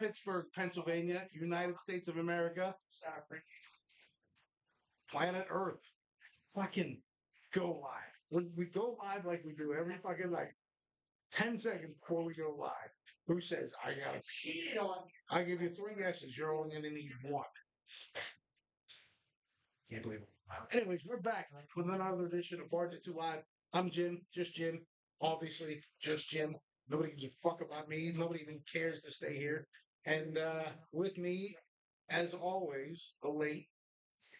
Pittsburgh, Pennsylvania, United States of America, planet Earth. Fucking go live. We go live like we do every fucking night. 10 seconds before we go live. Who says, I got to pee? I give you 3 guesses. You're only going to need 1. Can't believe it. Anyways, we're back with another edition of Bar-jutsu Live. I'm Jim, just Jim. Obviously, just Jim. Nobody gives a fuck about me. Nobody even cares to stay here. And with me, as always, the late,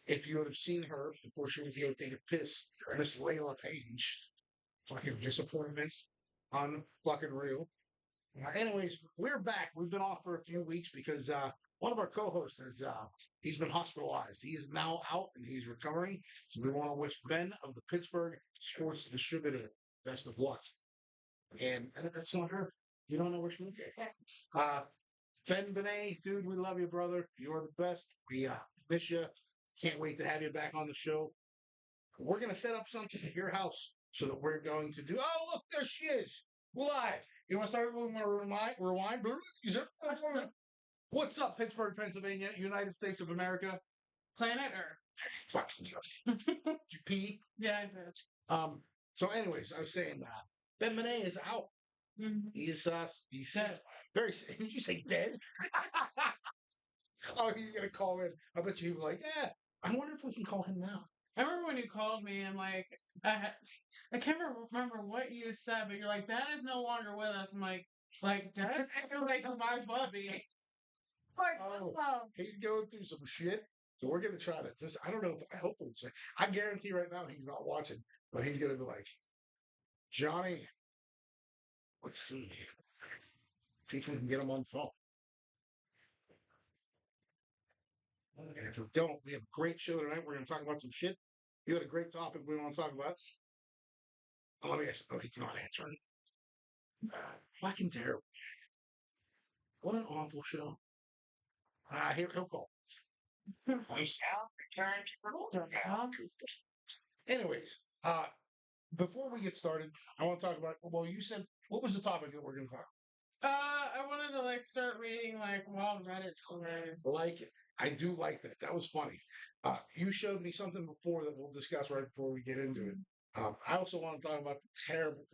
if you would have seen her before she was here taking a piss, Miss Layla Paige. Fucking disappointment. Unfucking real. Anyways, we're back. We've been off for a few weeks because one of our co-hosts has he's been hospitalized. He is now out and he's recovering. So we want to wish Ben of the Pittsburgh Sports Distributor best of luck. And that's not her. You don't know where she is. Ben Benet, dude, we love you, brother. You're the best. We miss you. Can't wait to have you back on the show. We're gonna set up something at your house so that we're going to do. Oh, look, there she is. Live. You want to start with a rewind? What's up, Pittsburgh, Pennsylvania, United States of America? Planet Earth. Fuck. Did you pee? Yeah, I did. So anyways, I was saying Ben Benet is out. Mm-hmm. He's dead. Very did you say dead? Oh, he's gonna call in. I bet you he'll be like, yeah, I wonder if we can call him now. I remember when you called me and like I can't remember what you said, but you're like, "That is no longer with us." I'm like dead? You're like, "You might as well be." Like, oh, he's going through some shit. So we're gonna try to just I don't know if I hope he'll I guarantee right now he's not watching, but he's gonna be like, Johnny, let's see. See if we can get him on the phone. And if we don't, we have a great show tonight. We're gonna talk about some shit. You had a great topic we want to talk about. Oh, let me guess. Oh, he's not answering. Fucking terrible. What an awful show. Here, he'll call. We shall return to anyways, before we get started, I want to talk about. Well, you said what was the topic that we're going to talk? I wanted to like start reading like wild Reddit stories. Like it. I do like that. That was funny. You showed me something before that we'll discuss right before we get into it. I also want to talk about the terrible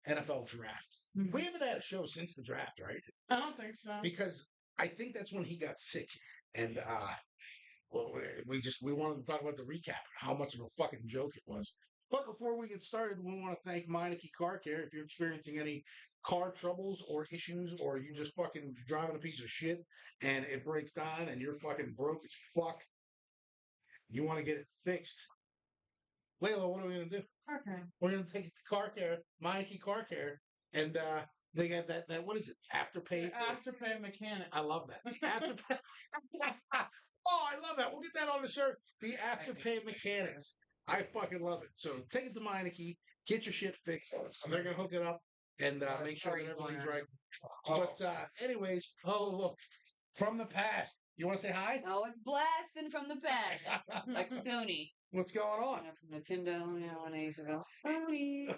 NFL draft. Mm-hmm. We haven't had a show since the draft, right? I don't think so. Because I think that's when he got sick. And well, we wanted to talk about the recap, how much of a fucking joke it was. But before we get started, we want to thank Meineke Car Care. If you're experiencing any car troubles or issues, or you just fucking driving a piece of shit and it breaks down and you're fucking broke as fuck, you want to get it fixed. Layla, what are we going to do? Okay. We're going to take it to Car Care, Meineke Car Care, and they got that what is it? Afterpay? Afterpay mechanic. I love that. Afterpay. Oh, I love that. We'll get that on the shirt. The Afterpay mechanics. I fucking love it. So take it to Meineke, get your shit fixed. And they're going to hook it up and make sure that everything's right. But anyways, oh, look. From the past. You want to say hi? Oh, it's blasting from the past. Like Sony. What's going on? From Nintendo, 1 years ago. Sony.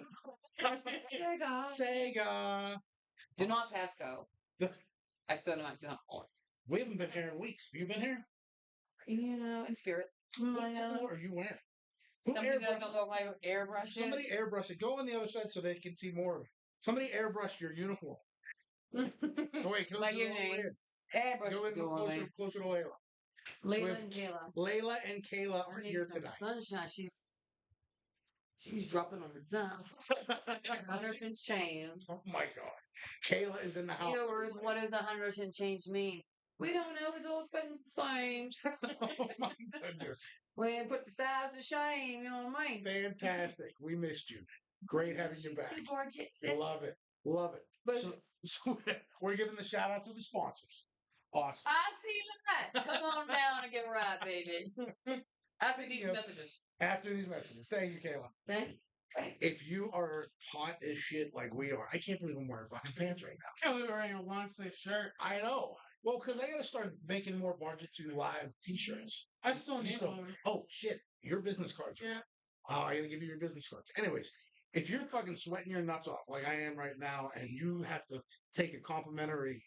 Sega. Do not pass go. I still don't do not want. We haven't been here in weeks. Have you been here? You know, in spirit. What the hell are you wearing? Somebody doesn't look like airbrush. Somebody airbrush it. Go on the other side so they can see more of it. Somebody airbrush your uniform. Wait, my your name. Airbrush. Go in closer to Layla. Layla and Kayla. Layla and Kayla are here tonight. Sunshine. She's dropping on the top. Henderson change. Oh my god. Kayla is in the house. Viewers, what does 100 and change mean? We don't know. It's all spent the same. Oh my goodness. We put the thighs to shame. You know what I mean? Fantastic. We missed you. Great having you back. Love it. Love it. But, so we're giving the shout out to the sponsors. Awesome. I see that. Come on down and get right, baby. After these messages. After these messages. Thank you, Kayla. Thank you. If you are hot as shit like we are, I can't believe I'm wearing fucking pants right now. I can't believe we're wearing a long sleeve shirt. I know. Well, because I got to start making more Bar-jutsu live t-shirts. I still need one. Oh, shit. Your business cards. Yeah. I got to give you your business cards. Anyways, if you're fucking sweating your nuts off like I am right now, and you have to take a complimentary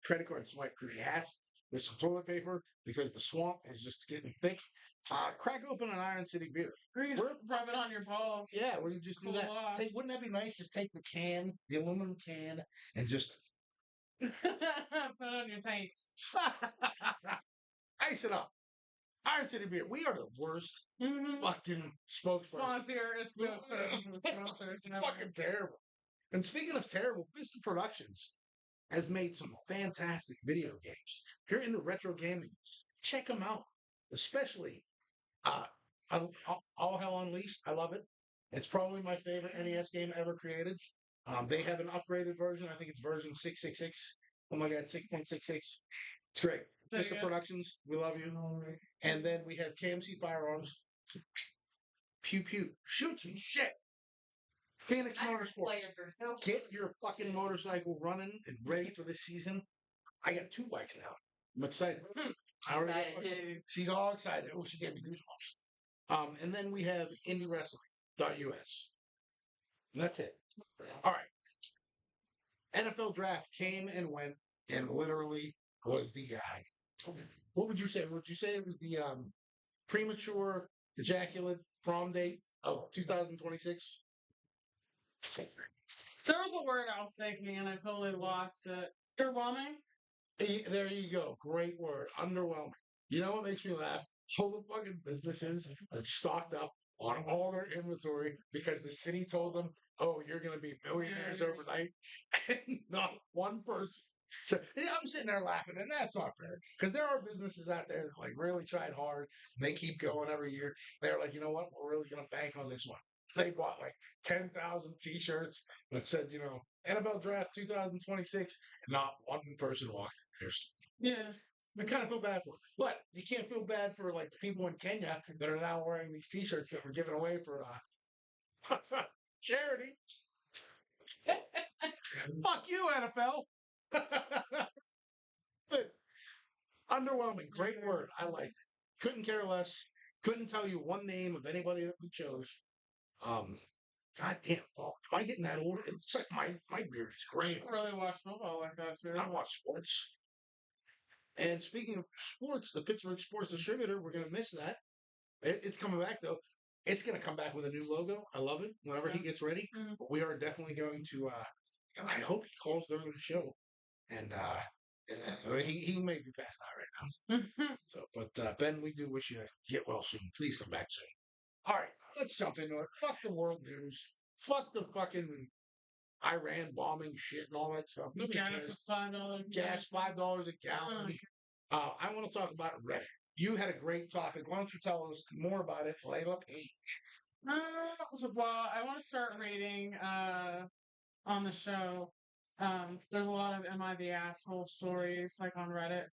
credit card swipe to the ass with some toilet paper because the swamp is just getting thick, crack open an Iron City beer. Rub it on your balls. Yeah, we just do Cool that. off. Wouldn't that be nice? Just take the can, the aluminum can, and just Put it on your tanks. ice it up. Iron City beer. We are the worst fucking spokespersons. Sponsors. Fucking terrible. And speaking of terrible, Fista Productions has made some fantastic video games. If you're into retro gaming, check them out. Especially uh, All Hell Unleashed. I love it. It's probably my favorite NES game ever created. They have an upgraded version. I think it's version 666. Oh my god, 6.66. It's great. Fista Productions, we love you. And then we have KMC Firearms. Pew pew. Shoot some shit. Phoenix Motorsports. Get your fucking motorcycle running and ready for this season. I got 2 bikes now. I'm excited. Excited too. She's all excited. Oh, she gave me goosebumps. And then we have IndieWrestling.us. And that's it. All right. NFL draft came and went, and literally was the what would you say? Would you say it was the premature ejaculate prom date of 2026? There was a word I was thinking and I totally lost it. Underwhelming? There you go. Great word. Underwhelming. You know what makes me laugh? All the fucking businesses that stocked up on all their inventory because the city told them, oh, you're going to be millionaires overnight. And not one person. So I'm sitting there laughing, and that's not fair. Because there are businesses out there that like really tried hard, and they keep going every year. They're like, you know what? We're really going to bank on this one. They bought like 10,000 T-shirts that said, NFL Draft 2026, and not one person walked in there. Yeah. I kind of feel bad for them. But you can't feel bad for like the people in Kenya that are now wearing these T-shirts that were given away for charity. Fuck you, NFL. But underwhelming. Great word. I liked it. Couldn't care less. Couldn't tell you one name of anybody that we chose. God damn. Oh, am I getting that old? It looks like my beard is gray. I don't really watch football like that, too. I watch sports. And speaking of sports, the Pittsburgh Sports Distributor, we're going to miss that. It's coming back, though. It's going to come back with a new logo. I love it. Whenever he gets ready, but we are definitely going to. I hope he calls during the show, and he may be passed out right now. So, but Ben, we do wish you get well soon. Please come back soon. All right, let's jump into it. Fuck the world news. Fuck the fucking Iran bombing shit and all that stuff. Nobody cares. Gas $5 a gallon. I want to talk about Reddit. You had a great topic. Why don't you tell us more about it, Layla Paige? Well, I want to start reading on the show. There's a lot of "Am I the Asshole" stories like on Reddit.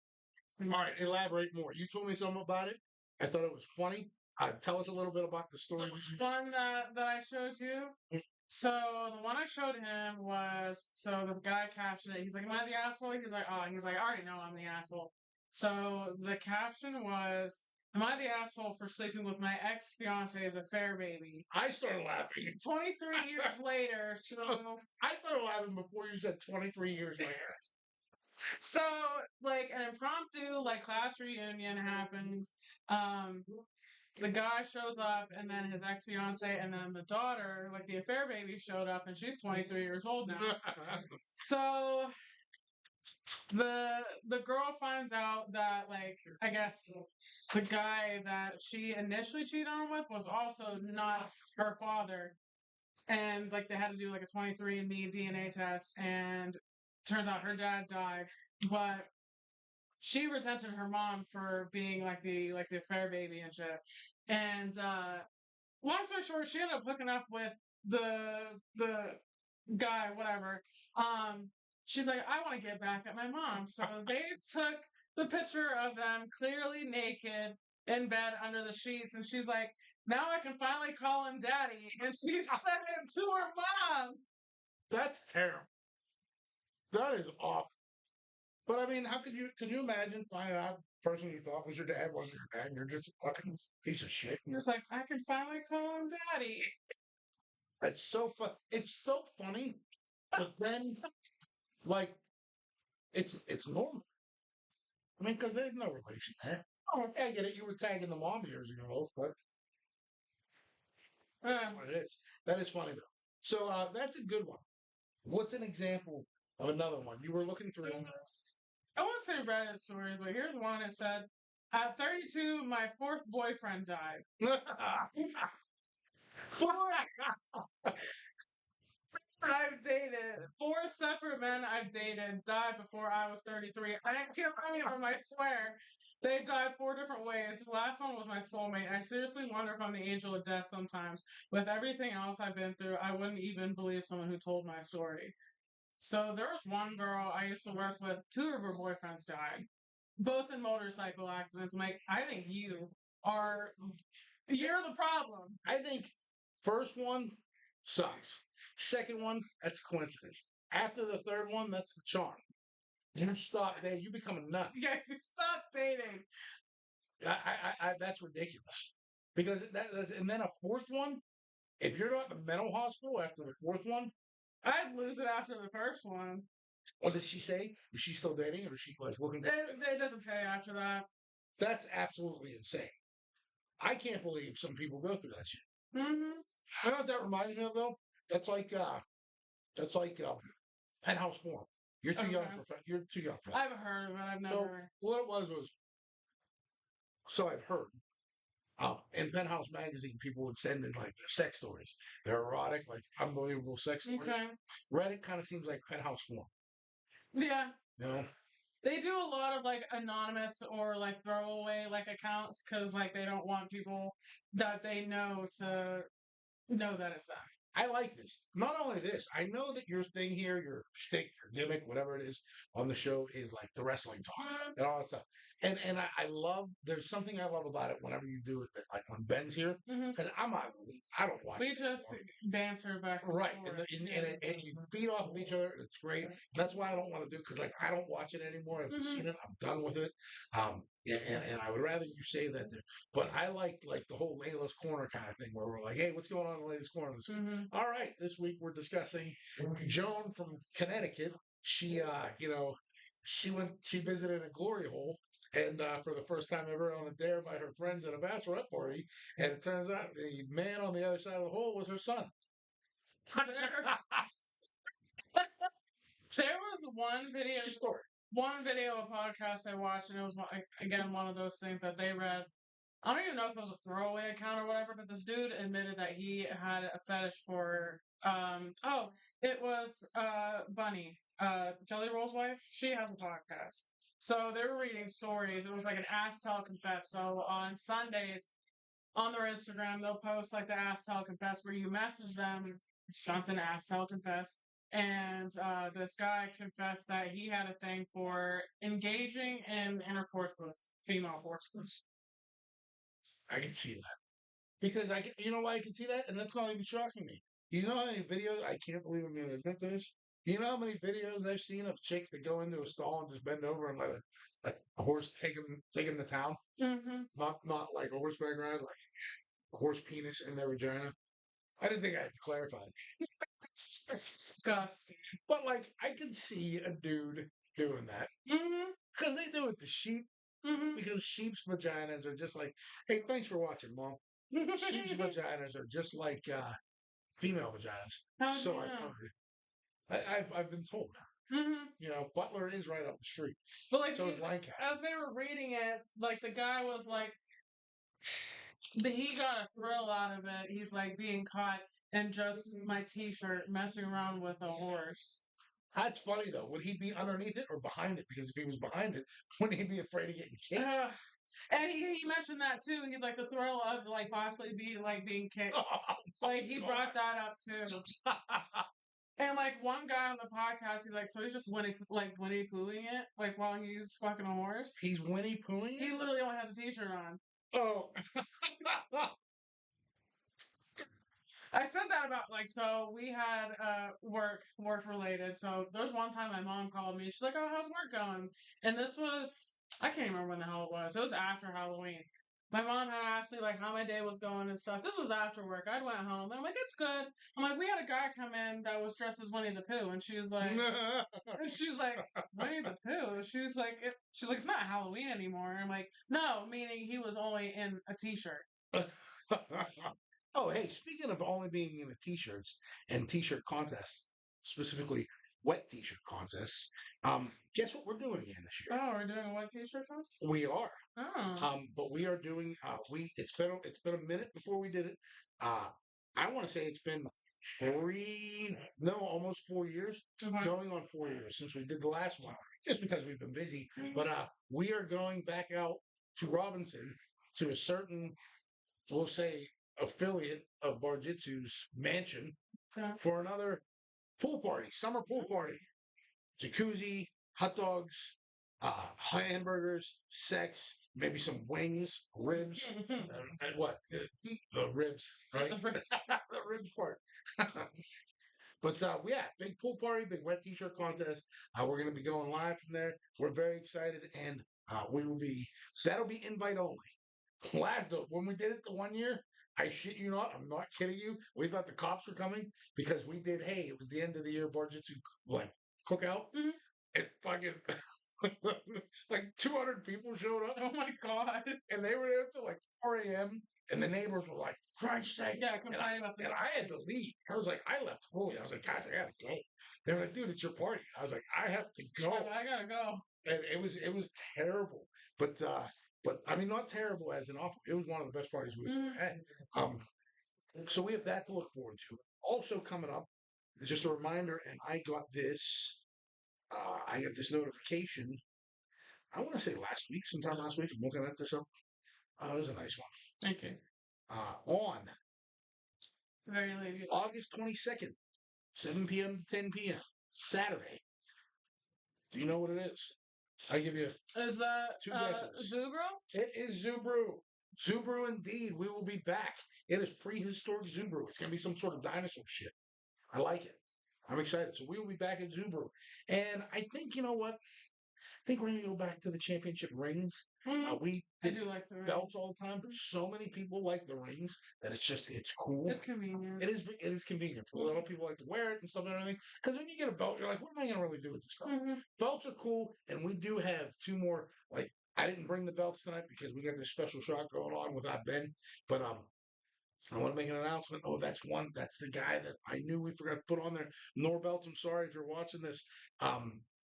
All right, elaborate more. You told me something about it. I thought it was funny. Tell us a little bit about the story. The one that I showed you. So the one I showed him was the guy captioned it. He's like, "Am I the asshole?" He's like, "Oh," he's like, "I already know I'm the asshole." So the caption was, "Am I the asshole for sleeping with my ex-fiance's affair baby?" I started laughing. 23 years later, so I started laughing before you said 23 years later. So like an impromptu class reunion happens. The guy shows up, and then his ex-fiance, and then the daughter, the affair baby, showed up, and she's 23 years old now. So the girl finds out that, I guess the guy that she initially cheated on with was also not her father. And, they had to do, a 23andMe DNA test, and turns out her dad died. But she resented her mom for being, the affair baby and shit. And long story short, she ended up hooking up with the guy, whatever. She's like, I want to get back at my mom. So they took the picture of them clearly naked in bed under the sheets, and she's like, now I can finally call him daddy. And she sent it to her mom. That's terrible. That is awful. But I mean, how could you imagine finding out the person you thought was your dad wasn't your dad, and you're just a fucking piece of shit. You're just like, I can finally call him daddy. It's so fun. It's so funny, but then like it's normal. I mean, because there's no relation there. Oh, okay, I get it. You were tagging the mom years ago, but Uh, what it is. That is funny though. So that's a good one. What's an example of another one? You were looking through. I want to say Reddit stories, but here's one. It said, at 32, my fourth boyfriend died. Four I've dated. Four separate men I've dated died before I was 33. I didn't kill any of them, I swear. They died four different ways. The last one was my soulmate. I seriously wonder if I'm the angel of death sometimes. With everything else I've been through, I wouldn't even believe someone who told my story. So there was one girl I used to work with, two of her boyfriends died. Both in motorcycle accidents. I'm like, I think you're the problem. I think first one sucks. Second one, that's a coincidence. After the third one, that's the charm. You stop there, you become a nut. Yeah, stop dating. That's ridiculous. Because and then a fourth one, if you're not in the mental hospital after the fourth one, I'd lose it after the first one. what does she say? Is she still dating or is she like looking? It doesn't say after that. That's absolutely insane. I can't believe some people go through that shit. Mm-hmm. I know what that reminds me of though. That's like penthouse form. You're too young Okay. you're too young for that. I've heard of it. I've So never. what it was so I've heard. In Penthouse magazine, people would send in like their sex stories. They're erotic, like unbelievable sex stories. Okay. Reddit kind of seems like Penthouse form. Yeah. You know? They do a lot of like anonymous or like throwaway like accounts because like they don't want people that they know to know that it's them. I like this. Not only this, I know that your thing here, your shtick, your gimmick, whatever it is on the show is like the wrestling talk and all that stuff. And I love, there's something I love about it whenever you do it, like when Ben's here, because I'm not, I don't watch We it just anymore. banter back and Right, forth. and you feed off of each other, and it's great. That's why I don't want to do because like I don't watch it anymore. I've seen it. I'm done with it. And I would rather you say that. But I like the whole Layla's Corner kind of thing where we're like, hey, what's going on in Layla's Corner this week? All right, this week we're discussing Joan from Connecticut. She, she visited a glory hole. And for the first time ever on a dare by her friends at a bachelorette party, and it turns out the man on the other side of the hole was her son. There was one video, True story. one video of podcast I watched, and it was again one of those things that they read. I don't even know if it was a throwaway account or whatever, but this dude admitted that he had a fetish for it was Bunny, Jelly Roll's wife. She has a podcast. So they were reading stories. It was like an Ask Tell Confess. So on Sundays on their Instagram, they'll post like the Ask Tell Confess where you message them something Ask Tell Confess. And this guy confessed that he had a thing for engaging in intercourse with female horses. I can see that because you know why I can see that, and that's not even shocking me. You know how many videos? I can't believe I'm going to admit this. You know how many videos I've seen of chicks that go into a stall and just bend over and let a horse take them to town? Mm-hmm. Not like a horseback ride, like a horse penis in their vagina. I didn't think I had to clarify. It's disgusting. But like, I can see a dude doing that Mm-hmm. because they do it to sheep. Mm-hmm. Because sheep's vaginas are just like, hey, thanks for watching, Mom. Sheep's vaginas are just like female vaginas. So I've been told. Mm-hmm. You know, Butler is right up the street. But like, so is Lancaster. As they were reading it, like the guy was like, he got a thrill out of it. He's like being caught in just my T-shirt messing around with a horse. That's funny though. Would he be underneath it or behind it? Because if he was behind it, wouldn't he be afraid of getting kicked? And he mentioned that too. He's like the thrill of like possibly being kicked. Like he brought that up too. And like one guy on the podcast, he's like, so he's just Winnie Poohing it, like while he's fucking a horse. He's Winnie Poohing it? He literally only has a T-shirt on. Oh. I said that about like, so we had work related. So there was one time my mom called me. She's like, oh, how's work going? And this was, I can't remember when the hell it was. It was after Halloween. my mom had asked me like how my day was going and stuff. This was after work. I went home and I'm like, it's good. I'm like, we had a guy come in that was dressed as Winnie the Pooh, and she was like, Winnie the Pooh. She's like, it's not Halloween anymore. I'm like, no, meaning he was only in a t-shirt. Oh, hey, speaking of only being in the t-shirts and t-shirt contests, specifically wet t-shirt contests, guess what we're doing again this year? Oh, we're doing a white t-shirt contest? We are. Oh. But we are doing it's been a minute before we did it. I want to say it's been almost 4 years. Okay. Going on 4 years since we did the last one. Just because we've been busy. But we are going back out to Robinson to a certain, we'll say, affiliate of Bar-jutsu's mansion Yeah. for another pool party, summer pool party. Jacuzzi, hot dogs, hamburgers, sex, maybe some wings, ribs, and what? The ribs, right? The ribs. The ribs part. But yeah, big pool party, big wet t-shirt contest. We're going to be going live from there. We're very excited, and that'll be invite only. When we did it the 1 year, I shit you not, I'm not kidding you. We thought the cops were coming because we did. Hey, it was the end of the year Bar-jutsu like cookout, and fucking like 200 people showed up, Oh my god. and they were there till like 4 a.m. And the neighbors were like, "Christ's sake!" Yeah, complaining about the. And I had to leave. I was like, I left early. I was like, guys, I gotta go. They were like, dude, it's your party. I was like, I have to go. I gotta go. And it was terrible. But I mean, not terrible as an awful. It was one of the best parties we've ever had. So we have that to look forward to. Also coming up, just a reminder, and I got this. I got this notification. I want to say sometime last week. I'm looking at this up. It was a nice one. Okay. On Very late. August 22nd, 7 p.m. to 10 p.m. Saturday. Do you know what it is? I give you Is that two guesses. Zubro? It is Zubru. Zubru indeed. We will be back. It is prehistoric Zubru. It's going to be some sort of dinosaur shit. I like it. I'm excited. So we will be back at Zubru. And I think, you know what? I think we're going to go back to the championship rings. We I did do like the rings. belts all the time, but so many people like the rings that it's cool. It's convenient. It is convenient. A lot of people like to wear it and stuff and everything. Because when you get a belt, you're like, what am I going to really do with this belt? Belts are cool, and we do have two more. Like, I didn't bring the belts tonight because we got this special shot going on without Ben. But I want to make an announcement. Oh, that's one. That's the guy that I knew we forgot to put on there. Norbelt, I'm sorry if you're watching this.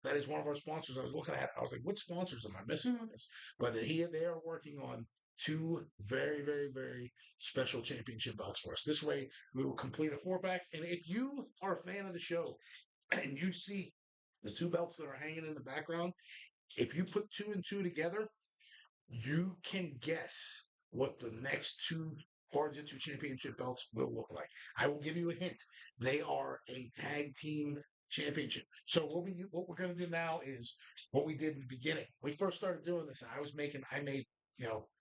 That is one of our sponsors. I was looking at it. I was like, what sponsors am I missing on this? But they are working on two very, very, very special championship belts for us. This way, we will complete a 4-pack. And if you are a fan of the show and you see the two belts that are hanging in the background, if you put 2 and 2 together, you can guess what the next two Bar-jutsu championship belts will look like. I will give you a hint. They are a tag team championship. So what we're going to do now is what we did in the beginning. We first started doing this. I made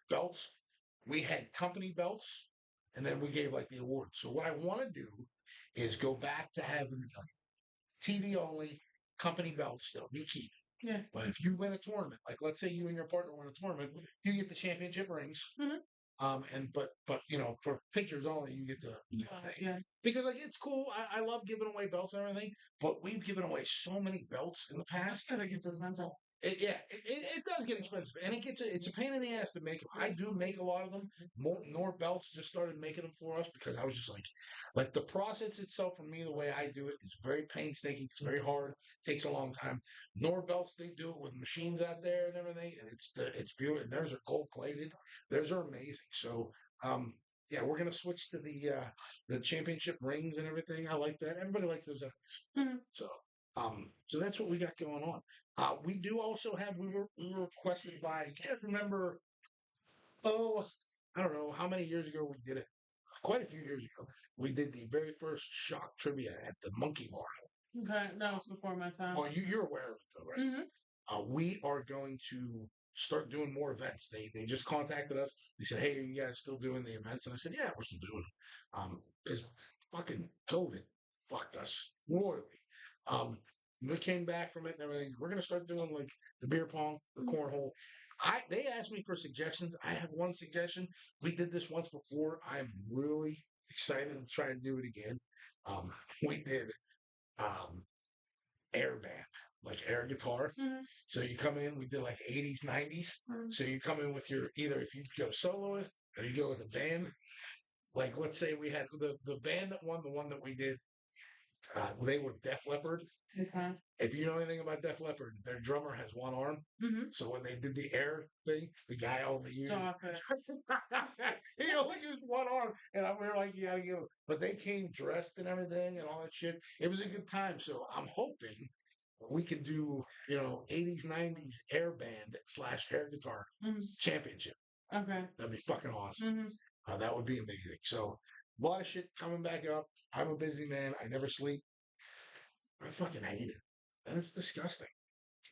belts. We had company belts, and then we gave like the awards. So what I want to do is go back to having TV only company belts that we keep. Yeah. But if you win a tournament, like let's say you and your partner win a tournament, you get the championship rings. But for pictures only, you get the thing. Yeah. Because like it's cool. I love giving away belts and everything, but we've given away so many belts in the past. I think it's expensive. It does get expensive, and it's a pain in the ass to make them. I do make a lot of them. More belts just started making them for us because I was just like the process itself for me, the way I do it is very painstaking. It's very hard. Takes a long time. Nor belts, they do it with machines out there and everything, and it's beautiful. And theirs are gold plated. Theirs are amazing. So yeah, we're gonna switch to the championship rings and everything. I like that. Everybody likes those anyways. So that's what we got going on. We do also have, we were requested by, you guys remember, I don't know how many years ago we did it. Quite a few years ago. We did the very first shock trivia at the Monkey Bar. Okay, that was before my time. Oh, you're aware of it though, right? We are going to start doing more events. They just contacted us. They said, hey, are you guys still doing the events? And I said, yeah, we're still doing them. Because fucking COVID fucked us royally. We came back from it and everything. We're going to start doing like the beer pong, the cornhole. They asked me for suggestions. I have one suggestion. We did this once before. I'm really excited to try and do it again. Um, we did um, air band, like air guitar. Mhm. So you come in, we did like 80s, 90s. Mhm. So you come in with your either if you go soloist or you go with a band. Like let's say we had the band that won, the one that we did, they were Def Leppard. Okay. If you know anything about Def Leppard, their drummer has one arm. Mm-hmm. So when they did the air thing, the guy only used Stop it. he only used one arm, and we were like, "Yeah, you." But they came dressed and everything and all that shit. It was a good time. So I'm hoping we could do 80s, 90s air band / air guitar Mhm. championship. Okay. That'd be fucking awesome. Mm-hmm. That would be amazing. So a lot of shit coming back up. I'm a busy man. I never sleep. I fucking hate it. And it's disgusting.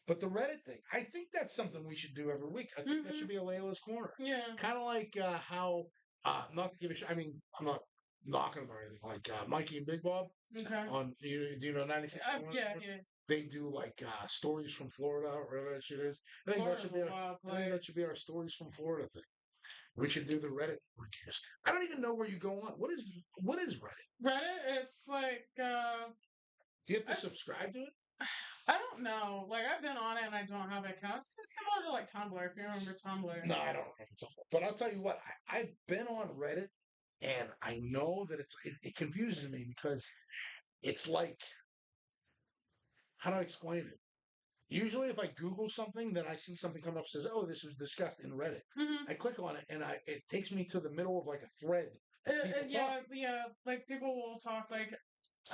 But the Reddit thing, I think that's something we should do every week. I think that should be a Layla's Corner. Yeah. Kind of like how, not to give a shit, I mean, I'm not knocking them or anything, like Mikey and Big Bob Okay. on, do you know 96? Yeah. They do like stories from Florida or whatever that shit is. I think that Florida's should be a wild I think that place. should be our stories from Florida thing. We should do the Reddit reviews. I don't even know where you go on. What is Reddit? Reddit, it's like Do you have to subscribe to it? I don't know. Like I've been on it and I don't have an account. It's similar to like Tumblr, if you remember Tumblr. No, I don't remember Tumblr. But I'll tell you what, I've been on Reddit and I know that it confuses me because it's like, how do I explain it? Usually, if I Google something, then I see something come up that says, "Oh, this was discussed in Reddit." Mm-hmm. I click on it, and it takes me to the middle of like a thread. Yeah. Like people will talk like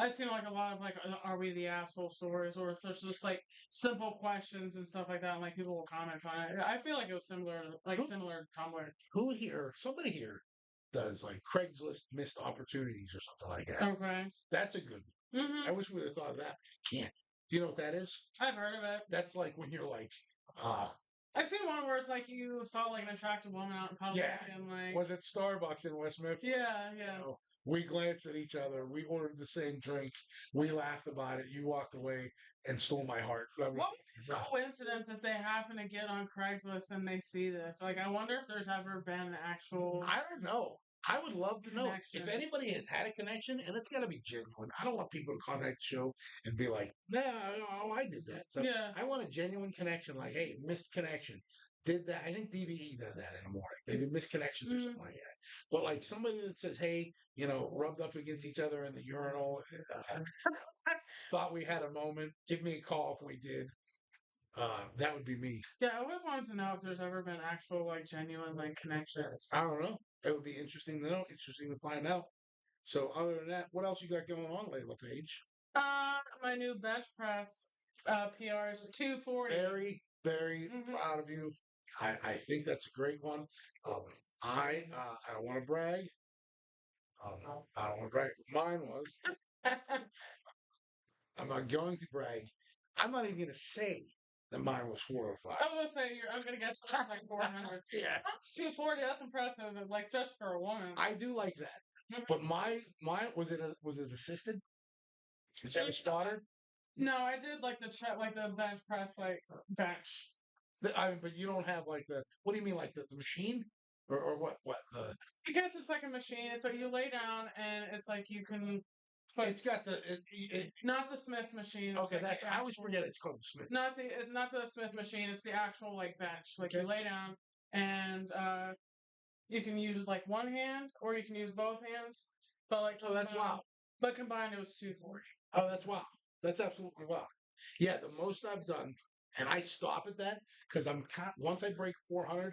I've seen like a lot of like "Are we the asshole?" stories or such just like simple questions and stuff like that. And like people will comment on it. I feel like it was similar to Tumblr. Somebody here does like Craigslist missed opportunities or something like that. Okay. That's a good one. I wish we would have thought of that. Can't. Do you know what that is? I've heard of it. That's like when you're like, I've seen one where it's like you saw like an attractive woman out in public and like was it Starbucks in West Memphis? Yeah. We glanced at each other. We ordered the same drink. We laughed about it. You walked away and stole my heart. I mean, What coincidence if they happen to get on Craigslist and they see this? Like, I wonder if there's ever been actual. I don't know. I would love to know if Connections. anybody has had a connection, and it's got to be genuine. I don't want people to contact the show and be like, "No, I did that." So Yeah. I want a genuine connection. Like, hey, missed connection. Did that? I think DVE does that in the morning. They do missed connections or something like that. But like somebody that says, "Hey, rubbed up against each other in the urinal, thought we had a moment. Give me a call if we did." That would be me. Yeah, I always wanted to know if there's ever been actual like genuine like connections. I don't know. It would be interesting to know. Interesting to find out. So other than that, what else you got going on, Layla Paige? My new bench press PR is 240. Very, very proud of you. I think that's a great one. I don't want to brag. I don't want to brag. Mine was. I'm not going to brag. I'm not even going to say that mine was 405. I'm gonna say I'm gonna guess like 400. Yeah, That's 240. That's impressive, like especially for a woman. I do like that. But mine was it assisted? Did you have a spotter? No, I did like the bench press like bench. But you don't have like the. What do you mean, like the machine, or what? What the? I guess it's like a machine. So you lay down and it's like you can. But it's got the. Not the Smith machine. Okay, like I always forget it's called the Smith. It's not the Smith machine. It's the actual like bench. Like you lay down and you can use like one hand or you can use both hands. But like that's wild. But combined it was 240. Oh, that's wild. That's absolutely wild. Yeah, the most I've done, and I stop at that because once I break 400,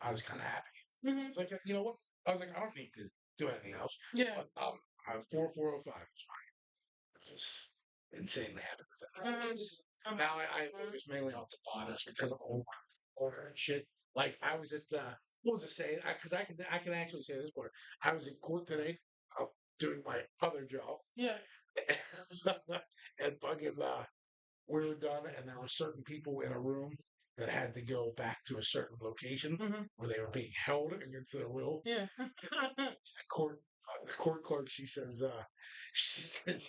I was kind of happy. It's like, you know what? I was like, I don't need to do anything else. Yeah. But, 405 is fine. It's insanely happy with that. Now I focus mainly on Tabatas because I'm over and shit. Like I was at we'll just say it because I can actually say this part. I was in court today doing my other job. Yeah. And fucking we were done, and there were certain people in a room that had to go back to a certain location where they were being held against their will. Yeah. The court clerk, she says,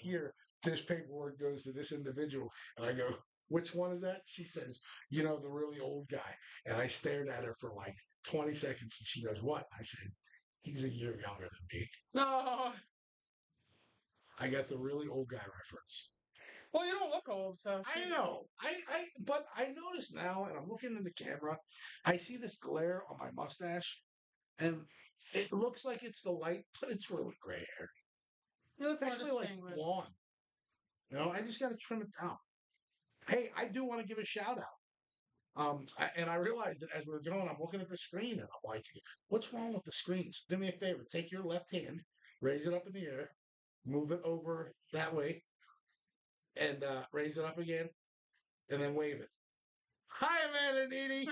here, this paperwork goes to this individual. And I go, which one is that? She says, you know, the really old guy. And I stared at her for like 20 seconds and she goes, what? I said, he's a year younger than me. No. I got the really old guy reference. Well, you don't look old, so. I know. But I notice now, and I'm looking in the camera, I see this glare on my mustache, and it looks like it's the light, but it's really gray hair. You look It's more actually like distinguished. blonde. You know, I just got to trim it down. Hey, I do want to give a shout out. And I realized that as we were going, I'm looking at the screen, and I'm like, what's wrong with the screens? Do me a favor. Take your left hand, raise it up in the air, move it over that way, and raise it up again, and then wave it. Hi, Amanda Needy.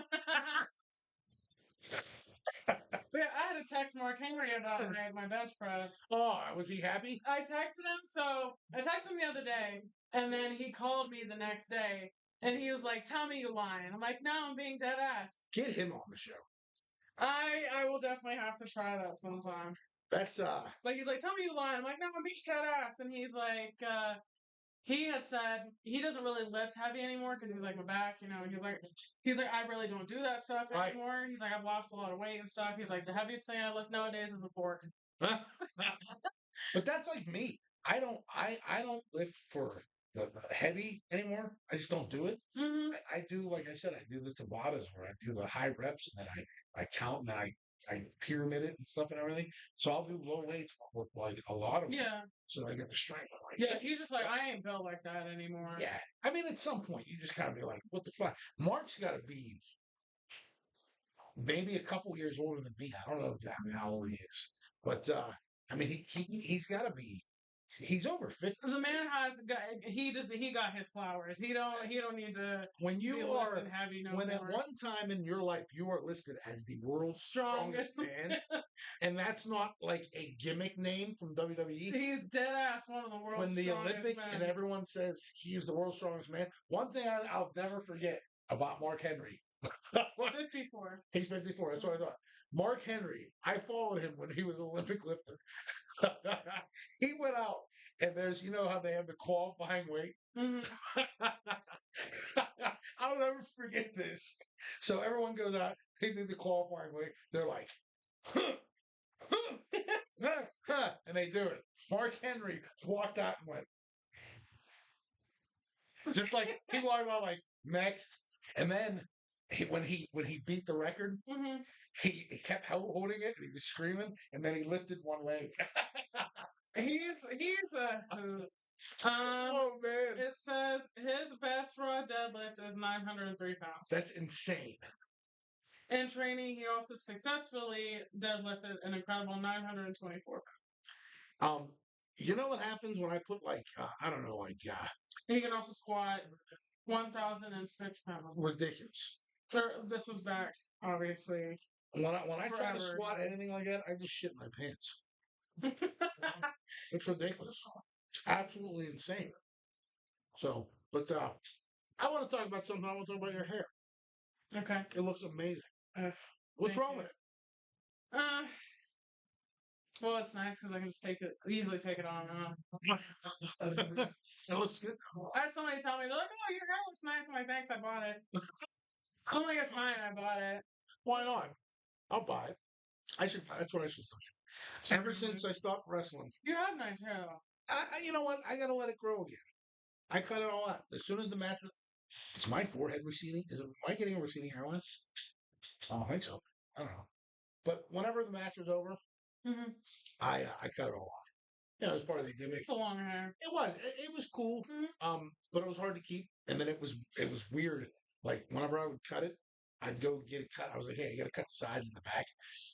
Yeah, I had to text Mark Henry about my bench press. Oh, was he happy? I texted him, I texted him the other day, and then he called me the next day, and he was like, tell me you lying. I'm like, no, I'm being dead ass. Get him on the show. I will definitely have to try that sometime. That's Like, he's like, tell me you lying. I'm like, no, I'm being dead ass. And he's like, he had said he doesn't really lift heavy anymore because he's like my back, you know. He's like I really don't do that stuff Right. anymore. He's like I've lost a lot of weight and stuff. He's like the heaviest thing I lift nowadays is a fork. but that's like me. I don't lift for the heavy anymore. I just don't do it. Mm-hmm. I do, like I said, I do the Tabatas where I do the high reps and then I count and then I pyramid it and stuff and everything. So I'll do low weights with like a lot of them. Yeah. So I get the strength. Like, Yeah, he's just like, I ain't built like that anymore. yeah. I mean, at some point, you just gotta be like, what the fuck? Mark's gotta be maybe a couple years older than me. I don't know exactly how old he is. But, I mean, he's gotta be, he's over 50. The man he got his flowers. He don't need to When be you are, lifting heavy no when more. at one time in your life you are listed as the world's strongest man, and that's not like a gimmick name from WWE. He's dead ass one of the world's When the strongest Olympics men. and everyone says he is the world's strongest man, one thing I'll never forget about Mark Henry. 54. He's 54. That's what I thought. Mark Henry, I followed him when he was an Olympic lifter. He went out, and there's, you know how they have the qualifying weight? Mm-hmm. I'll never forget this. So everyone goes out, they do the qualifying weight. They're like, and they do it. Mark Henry walked out and went. Just like he walked out like next. And then when he beat the record, Mm-hmm. he kept holding it and he was screaming, and then he lifted one leg. He's a Oh man. It says his best raw deadlift is 903 pounds. That's insane. In training, he also successfully deadlifted an incredible 924 pounds. You know what happens when I put like I don't know, like He can also squat 1,006 pounds. ridiculous. This was back, obviously. When I try to Forever. squat anything like that, I just shit my pants. It's ridiculous. It's absolutely insane. So, but I want to talk about something. I want to talk about your hair. Okay. It looks amazing. What's Thank wrong you. with it? Well, it's nice because I can just easily take it on and off. It looks good. I had somebody tell me, they're like, oh, your hair looks nice. I'm like, thanks, I bought it. I'm like, it's mine, I bought it. Why not? I'll buy it. That's what I should say. Ever since I stopped wrestling, You have nice hair, though. you know what? I gotta let it grow again. I cut it all out as soon as the match. Is my forehead receding? Am I getting a receding hairline? I don't think so. I don't know. But whenever the match was over, Mm-hmm. I cut it all off. You know, it was part of the gimmick. It's a long hair. It was. It was cool. Mm-hmm. But it was hard to keep. And then it was weird. Like whenever I would cut it, I'd go get it cut. I was like, hey, you gotta cut the sides and the back.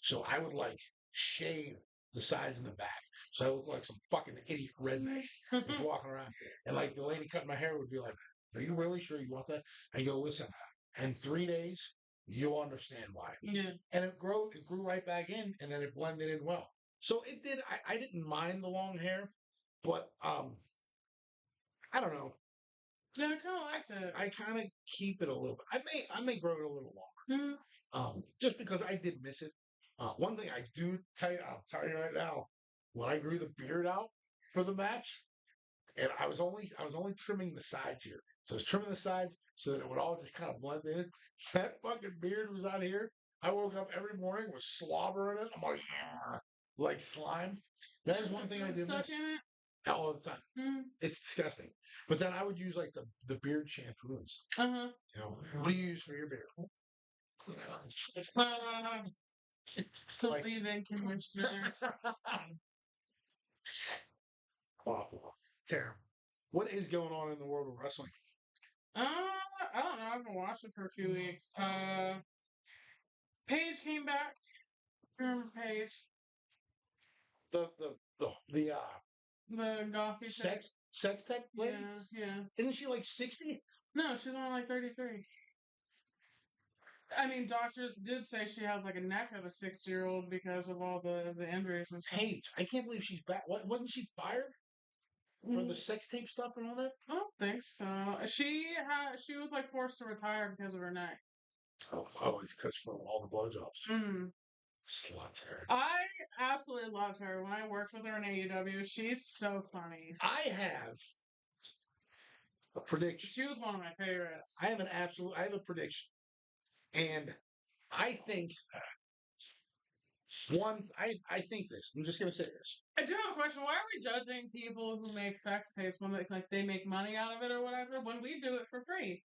So I would like shave the sides and the back. So I looked like some fucking idiot redneck just walking around. And like the lady cutting my hair would be like, are you really sure you want that? I go, listen, in 3 days, you'll understand why. Yeah. And it grew right back in, and then it blended in well. So it did. I didn't mind the long hair, but I don't know. Yeah, I kind of liked it. I kind of keep it a little bit. I may grow it a little longer. Mm-hmm. Just because I did miss it. One thing I do tell you, I'll tell you right now, when I grew the beard out for the match, and I was only trimming the sides here. So I was trimming the sides so that it would all just kind of blend in. That fucking beard was out here. I woke up every morning with slobber in it. I'm like, "Yeah," like slime. That is one thing I did Stuck miss in it. all the time. Mm. It's disgusting. But then I would use like the beard shampoos. Uh-huh. You know, what do you use for your beard? So Like- leave-in conditioner. Awful. Terrible. What is going on in the world of wrestling? I don't know. I haven't watched it for a few weeks. Paige came back. Remember Paige? The The gothy chick. sex tech lady? Yeah. Isn't she like 60? No, she's only like 33. I mean, doctors did say she has like a neck of a 60-year-old because of all the injuries and stuff. Paige. I can't believe she's back. What, wasn't she fired for the sex tape stuff and all that? I don't think so. She was like forced to retire because of her neck. Oh, it's because from all the blowjobs. Mm. Sluts her. I absolutely loved her when I worked with her in AEW. She's so funny. I have a prediction. She was one of my favorites. I have a prediction. And I think I think this. I'm just gonna say this. I do have a question. Why are we judging people who make sex tapes when they make money out of it or whatever when we do it for free?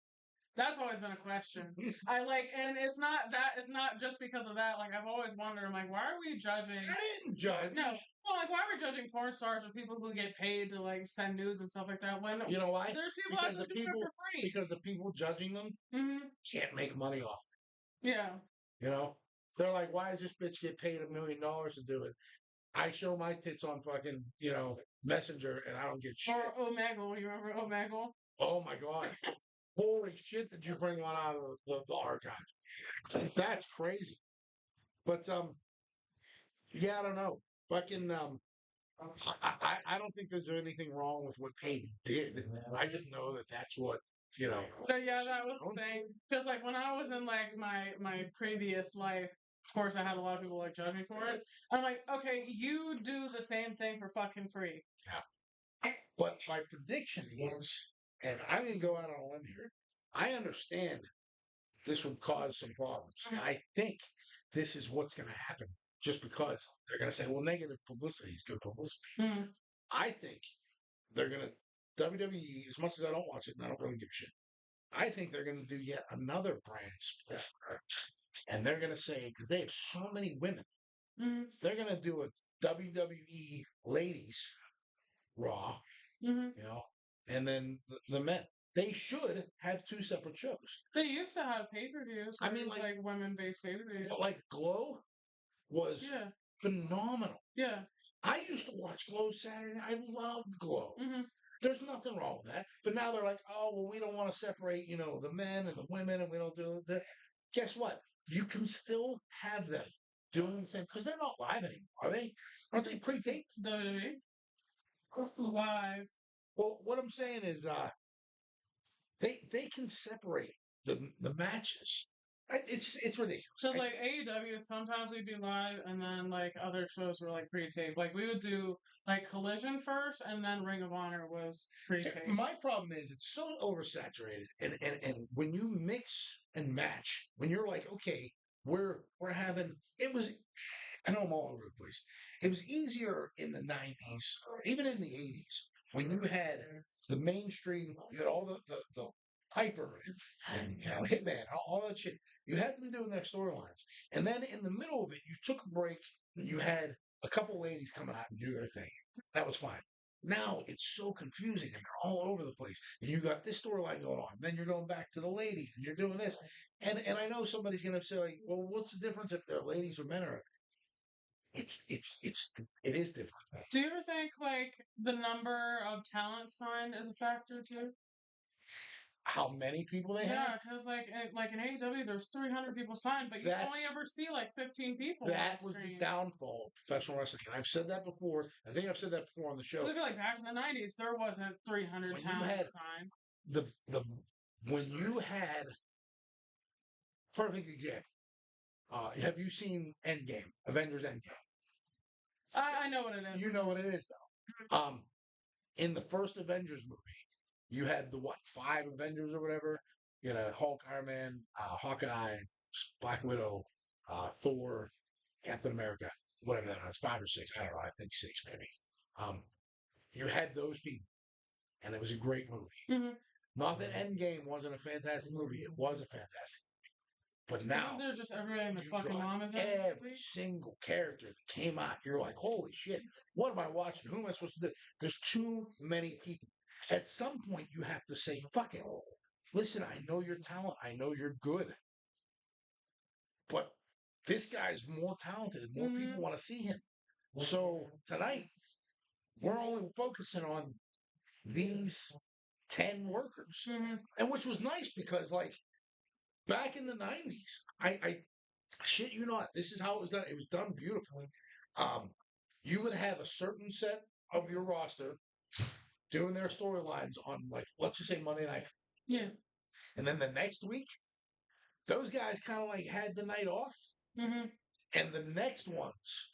That's always been a question. And it's not just because of that. Like I've always wondered. I'm like, why are we judging? I didn't judge. No, well, like why are we judging porn stars or people who get paid to like send news and stuff like that? When You know why? there's people Because out there doing it for free. Because the people judging them can't make money off it. Yeah. You know? They're like, why does this bitch get paid $1 million to do it? I show my tits on fucking, Messenger and I don't get shit. Or Omegle. You remember Omegle? Oh my God. Holy shit did you bring one out of the archive. That's crazy. But yeah, I don't know. Fucking I don't think there's anything wrong with what Paige did. I just know that that's what But yeah, that was the thing. Because like when I was in like my previous life, of course I had a lot of people like judge me for it. I'm like, okay, you do the same thing for fucking free. Yeah. But my prediction is, and I'm gonna go out on a limb here. I understand this would cause some problems. And I think this is what's gonna happen. Just because they're gonna say, well, negative publicity is good publicity. Mm. I think they're gonna WWE, as much as I don't watch it and I don't really give a shit, I think they're gonna do yet another brand split. And they're gonna say, because they have so many women, they're gonna do a WWE ladies Raw, and then the men. They should have two separate shows. They used to have pay-per-views. I mean, like women-based pay-per-views. Like Glow was phenomenal. Yeah. I used to watch Glow Saturday. I loved Glow. Mm-hmm. There's nothing wrong with that. But now they're like, oh, well, we don't want to separate, the men and the women, and we don't do that. Guess what? You can still have them doing the same because they're not live anymore, are they? Aren't they pre-taped? WWE. Live. Well, what I'm saying is, they can separate the matches. It's ridiculous. So like AEW, sometimes we'd be live, and then like other shows were like pre-taped. Like we would do like Collision first, and then Ring of Honor was pre-taped. My problem is it's so oversaturated, and when you mix and match, when you're like, okay, we're having it was. I know I'm all over the place. It was easier in the 90s, or even in the 80s, when you had the mainstream, you had all the Piper and Hitman, all that shit. You had them doing their storylines. And then in the middle of it, you took a break, you had a couple ladies coming out and do their thing. That was fine. Now it's so confusing and they're all over the place. And you got this storyline going on. Then you're going back to the ladies and you're doing this. And I know somebody's gonna say, like, well, what's the difference if they're ladies or men are it is different. Do you ever think like the number of talent signed is a factor too? How many people they have? Yeah, because like in AEW, there's 300 people signed, but you only ever see like 15 people. That was the downfall of professional wrestling. And I've said that before. I think I've said that before on the show. I feel like back in the 90s, there wasn't 300 talent signed. When you had perfect example. Have you seen Endgame? Avengers Endgame? I know what it is. You know what it is, though. In the first Avengers movie, You had the 5 Avengers or whatever. You know, Hulk, Iron Man, Hawkeye, Black Widow, Thor, Captain America, whatever that was, 5 or 6. I don't know. I think 6 maybe. You had those people, and it was a great movie. Mm-hmm. Not that Endgame wasn't a fantastic movie; it was a fantastic. But now, isn't there just everybody in the you fucking got mom is in every single character that came out. You're like, holy shit! What am I watching? Who am I supposed to do? There's too many people. At some point, you have to say, "Fuck it." Listen, I know your talent. I know you're good. But this guy's more talented and more people want to see him. So tonight, we're only focusing on these 10 workers. And which was nice because, like, back in the 90s, I shit you not, this is how it was done. It was done beautifully. You would have a certain set of your roster doing their storylines on, like, let's just say Monday night. Yeah. And then the next week, those guys kind of like had the night off. And the next ones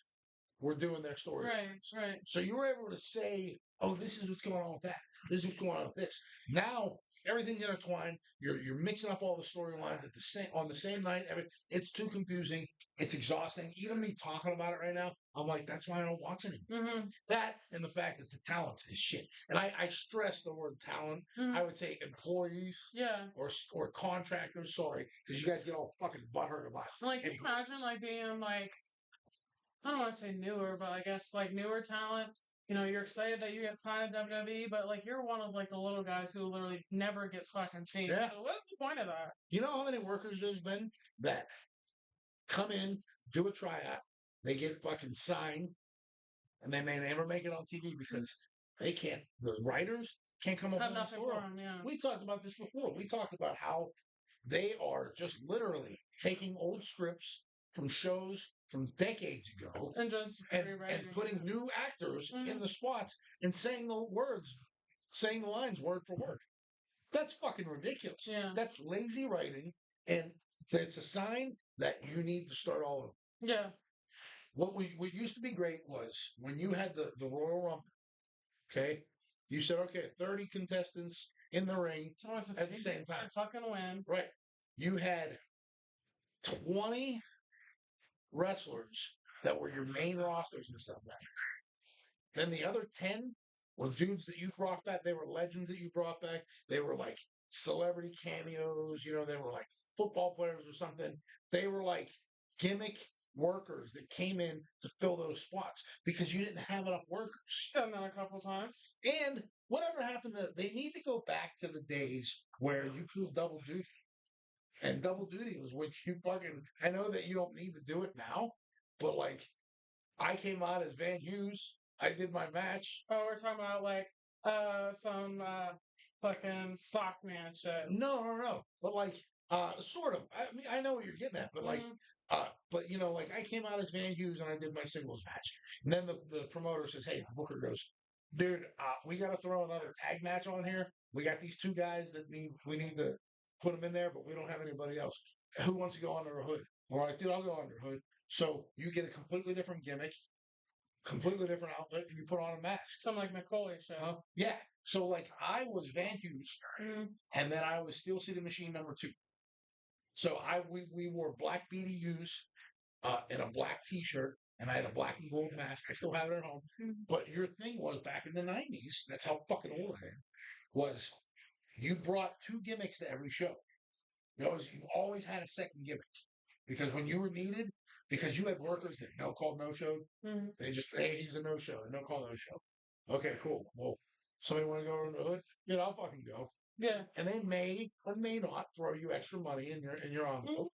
were doing their story. Right. So you were able to say, oh, this is what's going on with that. This is what's going on with this. Now everything's intertwined. You're mixing up all the storylines at the same night. It's too confusing. It's exhausting. Even me talking about it right now, I'm like, that's why I don't watch anymore. That and the fact that the talent is shit. And I stress the word talent. I would say employees, or contractors. Sorry, because you guys get all fucking butthurt about it. Like, can you imagine like being like, I don't want to say newer, but I guess like newer talent. You know, you're excited that you get signed to WWE, but like you're one of like the little guys who literally never gets fucking seen. Yeah. So what's the point of that? You know how many workers there's been that come in, do a tryout, they get fucking signed, and then they never make it on TV because they can't. The writers can't come up with a story. We talked about this before. We talked about how they are just literally taking old scripts from shows from decades ago and just and putting new actors in the spots and saying the words, saying the lines word for word. That's fucking ridiculous. Yeah. That's lazy writing, and it's a sign that you need to start all over. Yeah. What used to be great was when you had the Royal Rumble, okay? You said, okay, 30 contestants in the ring at the same time. Fucking win. Right. You had 20 wrestlers that were your main rosters and stuff like that. Then the other 10 were dudes that you brought back. They were legends that you brought back. They were like celebrity cameos. You know, they were like football players or something. They were like gimmick workers that came in to fill those spots because you didn't have enough workers. Done that a couple times. And whatever happened, they need to go back to the days where you could double duty. And double duty was what you fucking. I know that you don't need to do it now, but like, I came out as Van Hughes. I did my match. Oh, we're talking about like some fucking sock man shit. No. But like, sort of. I mean, I know what you're getting at, but like, but you know, like I came out as Van Hughes and I did my singles match. And then the promoter says, "Hey," the booker goes, "Dude, we got to throw another tag match on here. We got these 2 guys that we need to put them in there, but we don't have anybody else. Who wants to go under a hood?" All right, dude, I'll go under a hood. So you get a completely different gimmick, completely different outfit, and you put on a mask. Some like McCauley shit. Yeah. So like I was Van Hughes, and then I was Steel City Machine #2. So we wore black BDUs and a black T-shirt, and I had a black and gold mask. I still have it at home. But your thing was back in the 90s. That's how fucking old I am. Was you brought 2 gimmicks to every show. You always had a second gimmick because when you were needed, because you had workers that no call no show, they just he's a no show, no call no show. Okay, cool. Well, somebody want to go under the hood? Yeah, I'll fucking go. Yeah. And they may or may not throw you extra money in your envelope.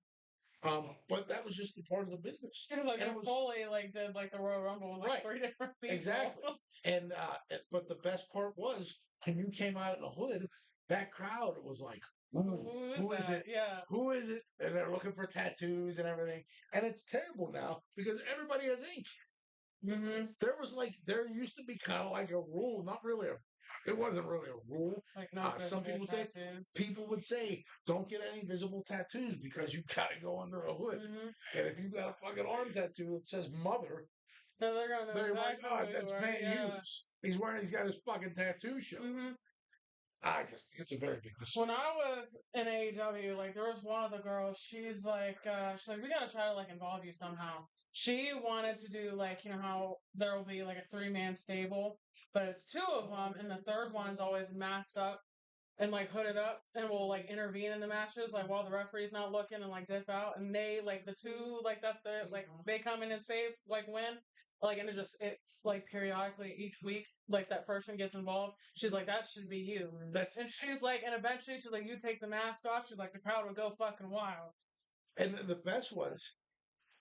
But that was just a part of the business. Like McCauley like did like the Royal Rumble with like 3 different people. Exactly. And but the best part was when you came out in the hood, that crowd was like, who is it? Yeah. Who is it? And they're looking for tattoos and everything. And it's terrible now because everybody has ink. There used to be kind of like a rule, not really it wasn't really a rule. Like some people would say, don't get any visible tattoos because you gotta go under a hood. And if you got a fucking arm tattoo that says mother, no, they're gonna know like, oh, that's Van Hughes. He's got his fucking tattoo show. I just think it's a very big decision. When I was in AEW, like there was one of the girls, she's like, we gotta try to like involve you somehow. She wanted to do like, you know how there will be like a 3-man stable, but it's 2 of them, and the third one's always masked up and like hooded up and will like intervene in the matches like while the referee's not looking and like dip out, and they like the 2 like that the like they come in and save like win. Like, and it's like periodically each week, like that person gets involved. She's like, that should be you. And she's like, and eventually she's like, you take the mask off. She's like, the crowd would go fucking wild. And the best was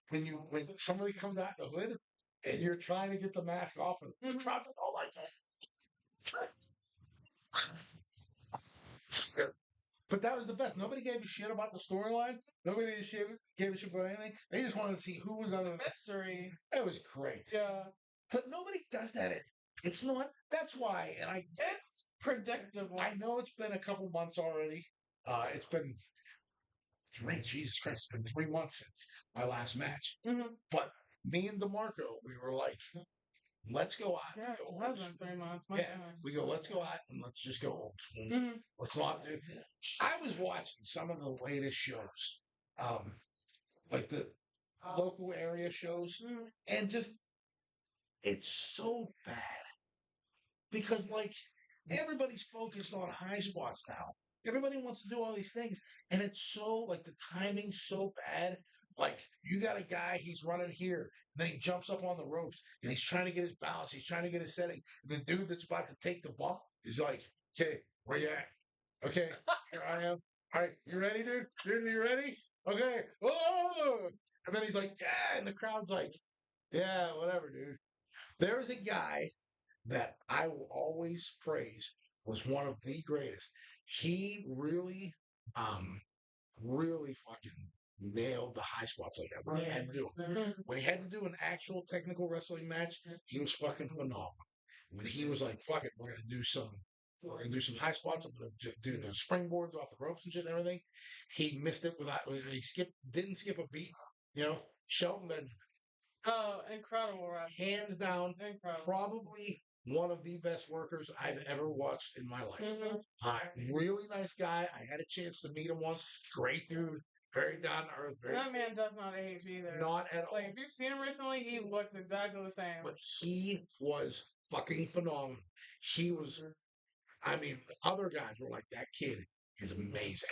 when somebody comes out in the hood and you're trying to get the mask off, and the crowd's like, oh my god. But that was the best. Nobody gave a shit about the storyline. Nobody gave a shit about anything. They just wanted to see who was on the mystery. It was great. Yeah. But nobody does that. It's not. That's why. And it's predictable. I know it's been a couple months already. It's been Jesus Christ, it's been 3 months since my last match. Mm-hmm. But me and DeMarco, we were like, let's go out. Yeah, it has been 3 months. We go, let's go out and let's just go old school. Mm-hmm. Let's not do. I was watching some of the latest shows, like the local area shows, and just it's so bad because like everybody's focused on high spots now. Everybody wants to do all these things, and it's so like the timing's so bad. Like you got a guy, he's running here, and then he jumps up on the ropes, and he's trying to get his balance, he's trying to get his setting. And the dude that's about to take the bump is like, "Okay, where you at? Okay, here I am. All right, you ready, dude? You ready? Okay, oh!" And then he's like, "Yeah," and the crowd's like, "Yeah, whatever, dude." There's a guy that I will always praise, was one of the greatest. He really, really fucking nailed the high spots like that. When he had to do it. When he had to do an actual technical wrestling match, he was fucking phenomenal. When he was like, "Fuck it, we're gonna do some high spots. I'm gonna do the springboards off the ropes and shit and everything." He missed it without. Didn't skip a beat. You know, Shelton Benjamin. Oh, incredible, right? Hands down, incredible. Probably one of the best workers I've ever watched in my life. Mm-hmm. Really nice guy. I had a chance to meet him once. Great dude. Very down to earth. That man does not age either. Not at all. Like, if you've seen him recently, he looks exactly the same. But he was fucking phenomenal. He was, I mean, other guys were like, that kid is amazing.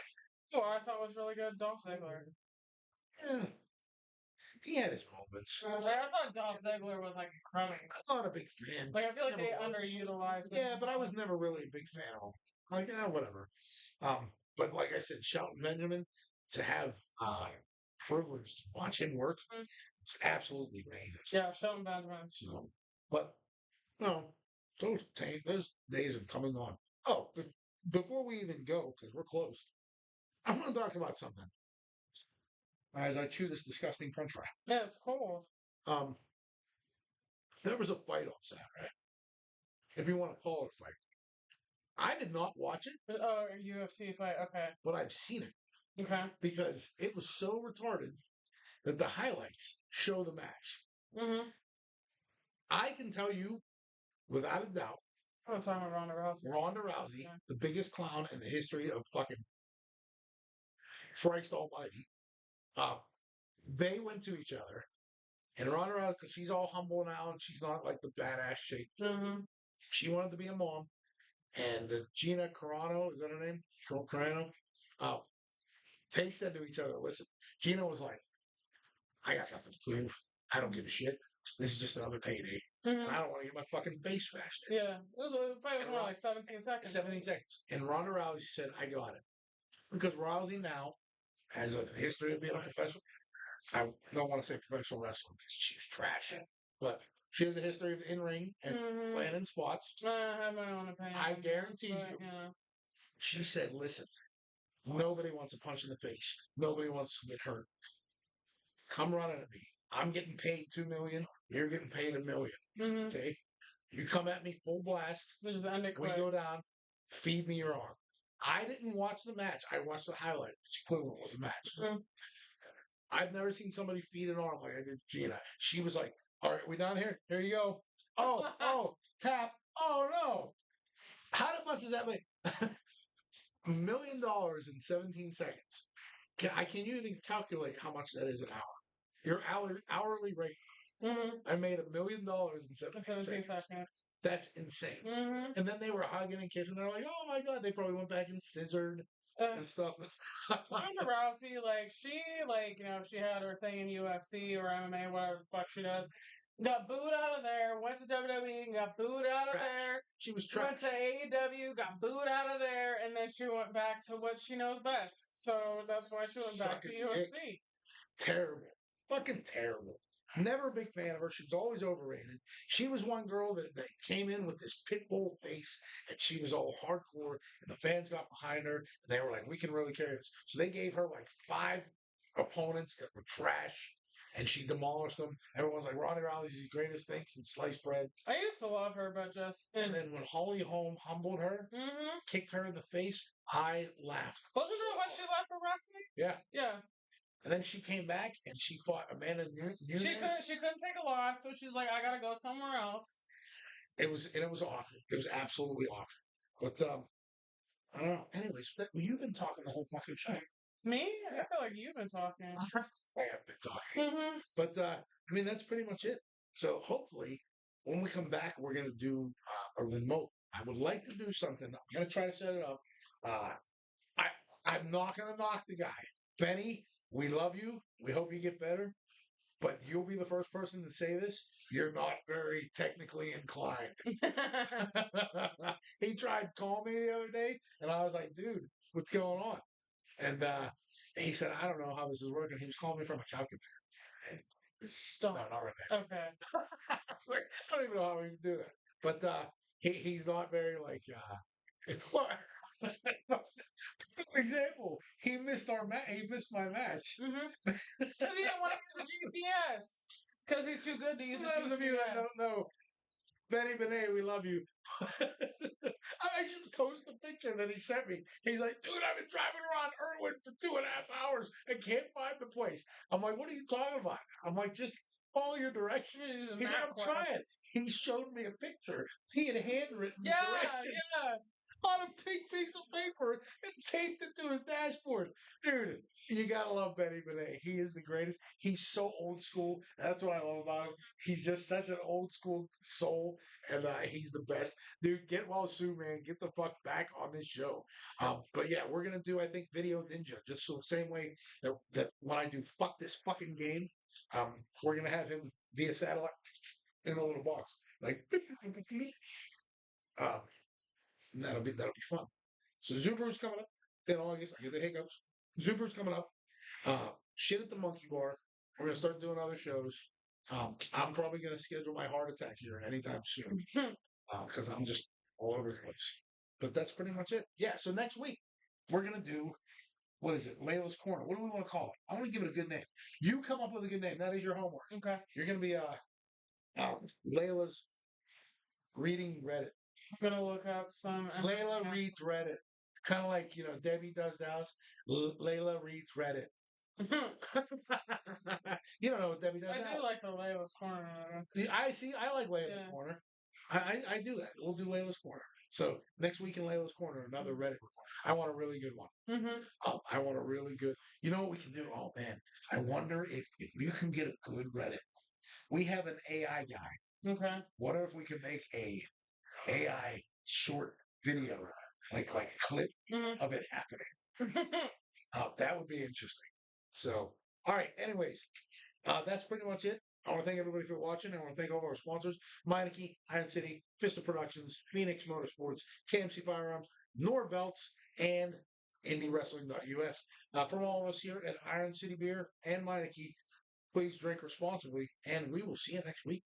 Oh, I thought it was really good. Dolph Ziggler. Yeah. He had his moments. I thought Dolph Ziggler was like incredible. I'm not a big fan. Like I feel like they underutilized him. Yeah, but I was never really a big fan of him. Like, whatever. But like I said, Shelton Benjamin, to have privilege to watch him work, it's absolutely amazing. Yeah, Shelton Benjamin. So, but no, those days have coming on. Oh, before we even go, because we're close, I want to talk about something. As I chew this disgusting French fry. Yeah, it's cold. There was a fight on Saturday. If you want to call it a fight. I did not watch it. Oh, a UFC fight, okay. But I've seen it. Okay. Because it was so retarded that the highlights show the match. Mm-hmm. I can tell you, without a doubt, I'm talking about Ronda Rousey. Ronda Rousey, the biggest clown in the history of fucking Christ almighty. They went to each other, and Ronda Rousey, because she's all humble now, and she's not like the badass shape. Mm-hmm. She wanted to be a mom, and Gina Carano, is that her name? Carano. They said to each other, "Listen." Gina was like, "I got nothing to prove. I don't give a shit. This is just another payday. Mm-hmm. And I don't want to get my fucking face smashed." Yeah, the fight was more like 17 seconds. 17 seconds. And Ronda Rousey said, "I got it," because Rousey now has a history of being a professional. I don't want to say professional wrestler because she's trash, but she has a history of in-ring and playing in spots. I have my own opinion. I guarantee you. Yeah. She said, "Listen, nobody wants a punch in the face. Nobody wants to get hurt. Come running at me. I'm getting paid $2 million. You're getting paid $1 million. Mm-hmm. Okay? You come at me full blast. We go down. Feed me your arm." I didn't watch the match. I watched the highlight. It's equivalent was the match. Mm-hmm. I've never seen somebody feed an arm like I did Gina. She was like, "All right, we down here? Here you go. Oh, tap. Oh, no. How much does that make? $1 million in 17 seconds. Can you even calculate how much that is an hour? Your hourly rate. I made $1 million in 17 seconds. That's insane. And then they were hugging and kissing. They're like, "Oh my god!" They probably went back and scissored and stuff. Ronda Rousey, like she, like she had her thing in UFC or MMA, whatever the fuck she does. Got booed out of there. Went to WWE. Got booed out of there. She was trash. Went to AEW. Got booed out of there, and then she went back to what she knows best. So that's why she went back to UFC. Terrible. Fucking terrible. Never a big fan of her. She was always overrated. She was one girl that came in with this pit bull face, and she was all hardcore, and the fans got behind her, and they were like, "We can really carry this." So they gave her like 5 opponents that were trash, and she demolished them. Everyone's like, "Ronda Rousey's the greatest thing since sliced bread." I used to love her, but just... And then when Holly Holm humbled her, kicked her in the face, I laughed. Wasn't that when she left for wrestling? Yeah. Yeah. And then she came back and she fought Amanda Nunes. She couldn't take a loss, so she's like, "I gotta go somewhere else." It was awful. It was absolutely awful. But I don't know. Anyways, you've been talking the whole fucking show. Me? I feel like you've been talking. I have been talking. But I mean, that's pretty much it. So hopefully, when we come back, we're gonna do a remote. I would like to do something. I'm gonna try to set it up. I'm not gonna knock the guy, Benny. We love you. We hope you get better. But you'll be the first person to say this. You're not very technically inclined. He tried calling me the other day, and I was like, "Dude, what's going on?" And he said, "I don't know how this is working." He was calling me from a calculator. Stop. No, not right there. Okay. I don't even know how we can do that. But he's not very like. For example, he missed our match. He missed my match. Because he didn't want to use a GPS. Because he's too good to use a GPS. Those of you that don't know, Benny Benet, we love you. I should post the picture that he sent me. He's like, "Dude, I've been driving around Irwin for 2.5 hours and can't find the place." I'm like, "What are you talking about?" I'm like, "Just follow your directions." He's like, "I'm trying." He showed me a picture. He had handwritten directions. On a big piece of paper and taped it to his dashboard. Dude, you gotta love Benny Benet. He is the greatest. He's so old school. That's what I love about him. He's just such an old school soul, and he's the best. Dude, get well soon, man. Get the fuck back on this show. But yeah, we're gonna do, I think, Video Ninja, just so the same way that when I do fuck this fucking game, we're gonna have him via satellite in a little box. Like and that'll be fun. So Zubaru's coming up in August. I get the hiccups. Zubaru's coming up. Shit at the Monkey Bar. We're gonna start doing other shows. I'm probably gonna schedule my heart attack here anytime soon because I'm just all over the place. But that's pretty much it. Yeah. So next week we're gonna do, what is it? Layla's Corner. What do we want to call it? I want to give it a good name. You come up with a good name. That is your homework. Okay. You're gonna be Layla's reading Reddit. I'm gonna look up some. Layla reads Reddit. Kind of like, Debbie does Dallas. Layla reads Reddit. You don't know what Debbie does. I do like the Layla's Corner. I like Layla's Corner. I do that. We'll do Layla's Corner. So next week in Layla's Corner, another Reddit report. I want a really good one. I want a really good. You know what we can do? Oh man, I wonder if you can get a good Reddit. We have an AI guy. Okay. What if we can make a AI short video, like clip of it happening? That would be interesting. So, all right. Anyways, that's pretty much it. I want to thank everybody for watching. I want to thank all of our sponsors: Meineke, Iron City, Fista Productions, Phoenix Motorsports, KMC Firearms, Belts, and IndieWrestling.us. From all of us here at Iron City Beer and Meineke, please drink responsibly, and we will see you next week.